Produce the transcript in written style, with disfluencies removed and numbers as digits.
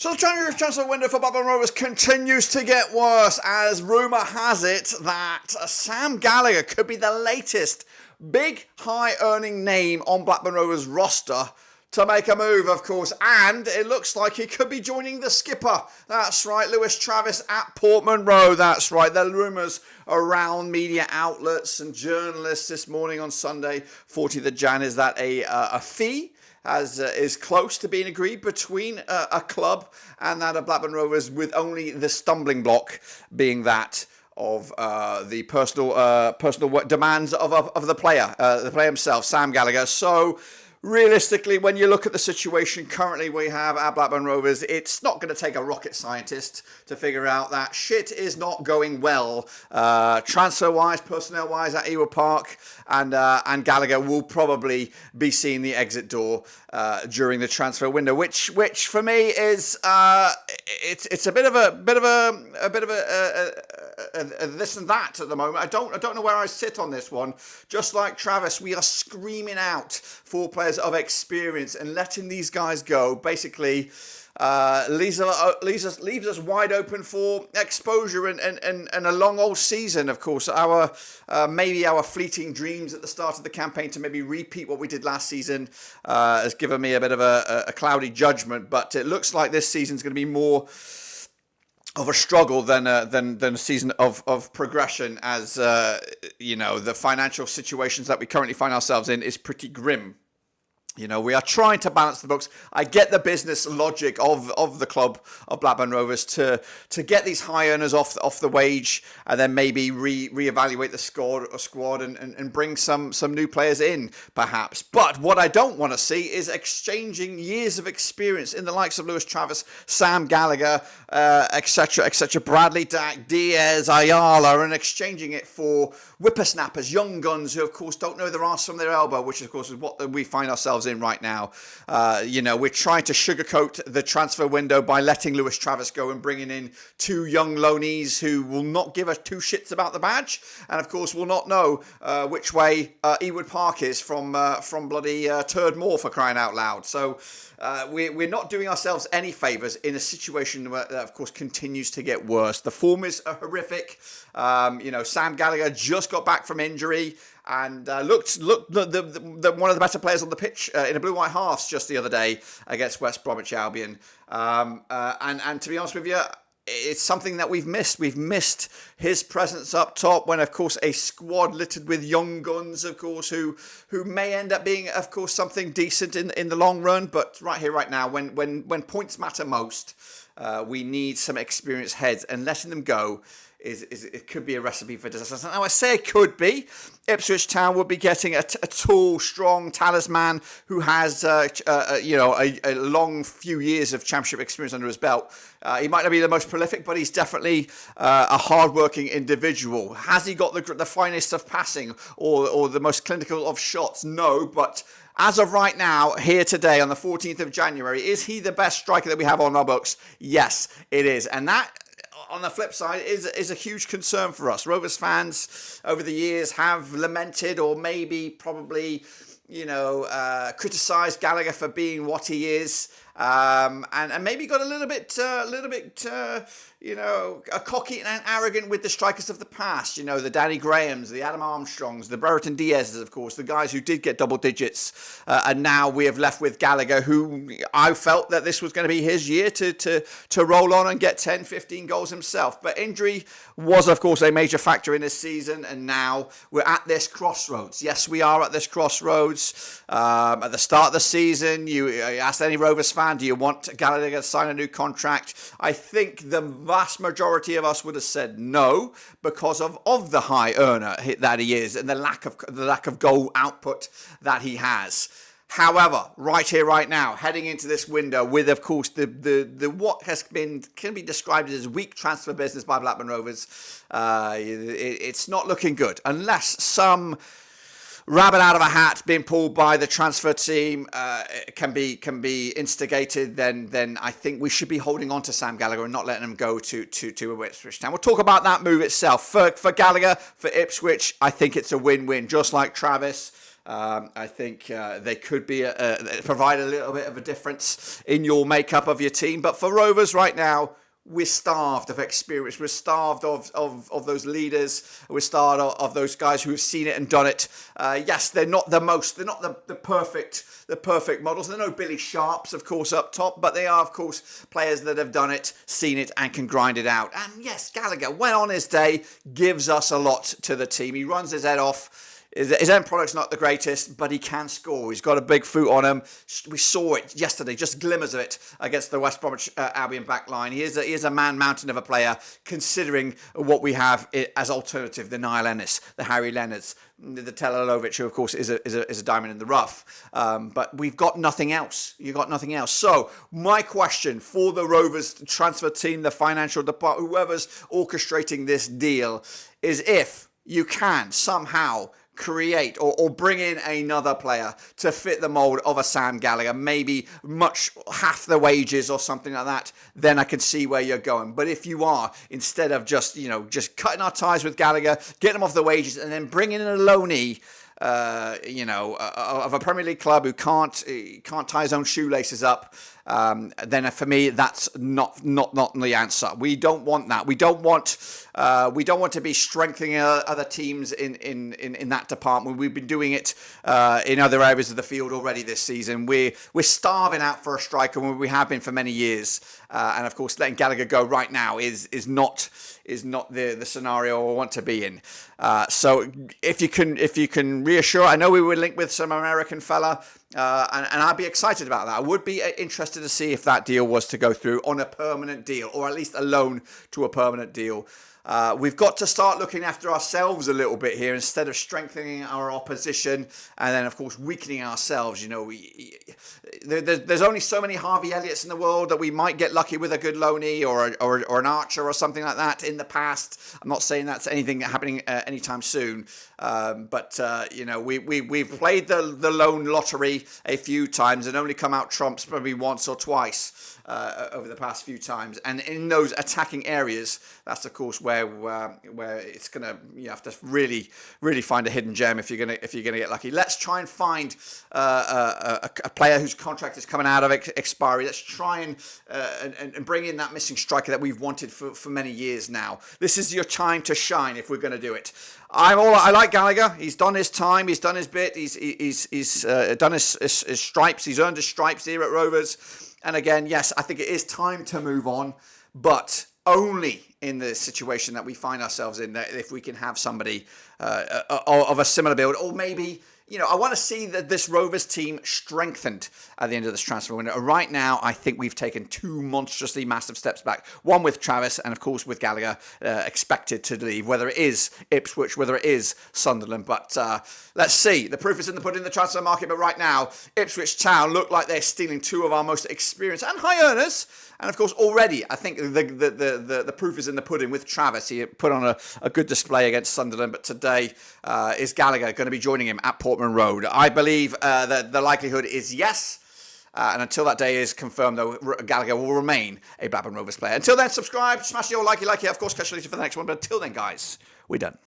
So the January transfer window for Blackburn Rovers continues to get worse, as rumour has it that Sam Gallagher could be the latest big high-earning name on Blackburn Rovers' roster to make a move, of course, and it looks like he could be joining the skipper. That's right, Lewis Travis at Portman Road. That's right, the rumours around media outlets and journalists this morning on Sunday, 40th of Jan, is that a fee is close to being agreed between a club and that of Blackburn Rovers, with only the stumbling block being that of the personal demands of the player himself, Sam Gallagher. So realistically, when you look at the situation currently we have at Blackburn Rovers, it's not going to take a rocket scientist to figure out that shit is not going well, transfer-wise, personnel-wise at Ewood Park, and Gallagher will probably be seeing the exit door during the transfer window, which for me is it's a bit of a this and that at the moment. I don't know where I sit on this one. Just like Travis, we are screaming out for players of experience, and letting these guys go basically leaves us wide open for exposure and a long old season. Of course, maybe our fleeting dreams at the start of the campaign to maybe repeat what we did last season has given me a bit of a cloudy judgment, but it looks like this season's going to be more of a struggle than a season of progression, as the financial situations that we currently find ourselves in is pretty grim. We are trying to balance the books. I get the business logic of the club of Blackburn Rovers to get these high earners off the wage, and then maybe reevaluate the squad and bring some new players in, perhaps. But what I don't want to see is exchanging years of experience in the likes of Lewis Travis, Sam Gallagher, etc., Bradley Dack, Diaz, Ayala, and exchanging it for whippersnappers, young guns who, of course, don't know their arse from their elbow, which, of course, is what we find ourselves in right now. We're trying to sugarcoat the transfer window by letting Lewis Travis go and bringing in two young loanees who will not give us two shits about the badge, and of course will not know which way Ewood Park is from bloody Turd Moor, for crying out loud. So we're not doing ourselves any favours in a situation that, of course, continues to get worse. The form is horrific. Sam Gallagher just got back from injury and looked one of the better players on the pitch in a blue-white halves just the other day against West Bromwich Albion. And to be honest with you, it's something that we've missed. We've missed his presence up top when, of course, a squad littered with young guns, of course, who may end up being, of course, something decent in the long run. But right here, right now, when points matter most, we need some experienced heads, and letting them go it could be a recipe for disaster. Now, I say it could be. Ipswich Town would be getting a tall, strong talisman who has a long few years of championship experience under his belt. He might not be the most prolific, but he's definitely a hard-working individual. Has he got the finest of passing or the most clinical of shots? No, but as of right now, here today on the 14th of January, is he the best striker that we have on our books? Yes, it is. And that, on the flip side, is a huge concern for us. Rovers fans over the years have lamented, or maybe probably, criticised Gallagher for being what he is, and maybe got a little bit cocky and arrogant with the strikers of the past. The Danny Grahams, the Adam Armstrongs, the Brereton Diaz's, of course, the guys who did get double digits, and now we have left with Gallagher, who I felt that this was going to be his year to roll on and get 10, 15 goals himself. But injury was, of course, a major factor in this season, and now we're at this crossroads. Yes, we are at this crossroads. At the start of the season, you asked any Rovers fan, do you want Gallagher to sign a new contract? I think the vast majority of us would have said no, because of the high earner that he is and the lack of goal output that he has. However, right here, right now, heading into this window with, of course, the what can be described as weak transfer business by Blackburn Rovers, it's not looking good unless some rabbit out of a hat being pulled by the transfer team can be instigated. Then I think we should be holding on to Sam Gallagher and not letting him go to Ipswich Town. We'll talk about that move itself. For Gallagher, for Ipswich, I think it's a win-win. Just like Travis, I think they could be provide a little bit of a difference in your makeup of your team. But for Rovers right now, we're starved of experience. We're starved of those leaders. We're starved of those guys who have seen it and done it. Yes, they're not the most. They're not the perfect models. They're no Billy Sharps, of course, up top, but they are, of course, players that have done it, seen it, and can grind it out. And yes, Gallagher, when on his day, gives us a lot to the team. He runs his head off. His end product's not the greatest, but he can score. He's got a big foot on him. We saw it yesterday, just glimmers of it against the West Bromwich Albion back line. He is a man-mountain of a player, considering what we have as alternative, the Niall Ennis, the Harry Leonards, the Telalovic, who, of course, is a diamond in the rough. But we've got nothing else. You've got nothing else. So my question for the Rovers transfer team, the financial department, whoever's orchestrating this deal, is if you can somehow create or bring in another player to fit the mold of a Sam Gallagher, maybe half the wages or something like that, then I can see where you're going. But if you are, instead of just cutting our ties with Gallagher, getting him off the wages, and then bringing in a loanee, of a Premier League club who can't tie his own shoelaces up, then for me that's not the answer. We don't want that. We don't want to be strengthening other teams in that department. We've been doing it in other areas of the field already this season. We're starving out for a striker, and we have been for many years. And of course, letting Gallagher go right now is not the scenario I want to be in. So if you can reassure, I know we were linked with some American fella, and I'd be excited about that. I would be interested to see if that deal was to go through on a permanent deal, or at least a loan to a permanent deal. We've got to start looking after ourselves a little bit here, instead of strengthening our opposition and then, of course, weakening ourselves. There's only so many Harvey Elliots in the world that we might get lucky with a good loanee or an Archer or something like that in the past. I'm not saying that's anything happening anytime soon, but we've played the loan lottery a few times and only come out trumps probably once or twice over the past few times. And in those attacking areas, that's of course where it's you have to really find a hidden gem if you're gonna get lucky. Let's try and find a player whose contract is coming out of expiry. Let's try and bring in that missing striker that we've wanted for many years now. This is your time to shine if we're going to do it. I like Gallagher. He's done his time. He's done his bit. He's done his stripes. He's earned his stripes here at Rovers. And again, yes, I think it is time to move on, but only in the situation that we find ourselves in, that if we can have somebody of a similar build, or maybe, I want to see that this Rovers team strengthened at the end of this transfer window. Right now, I think we've taken two monstrously massive steps back. One with Travis, and of course with Gallagher expected to leave, whether it is Ipswich, whether it is Sunderland. But let's see. The proof is in the pudding in the transfer market. But right now, Ipswich Town look like they're stealing two of our most experienced and high earners. And of course, already, I think the proof is in the pudding with Travis. He put on a good display against Sunderland. But today, is Gallagher going to be joining him at Portman Road? I believe that the likelihood is yes. And until that day is confirmed, though, Gallagher will remain a Blackburn Rovers player. Until then, subscribe, smash the old likey. Of course, catch you later for the next one. But until then, guys, we're done.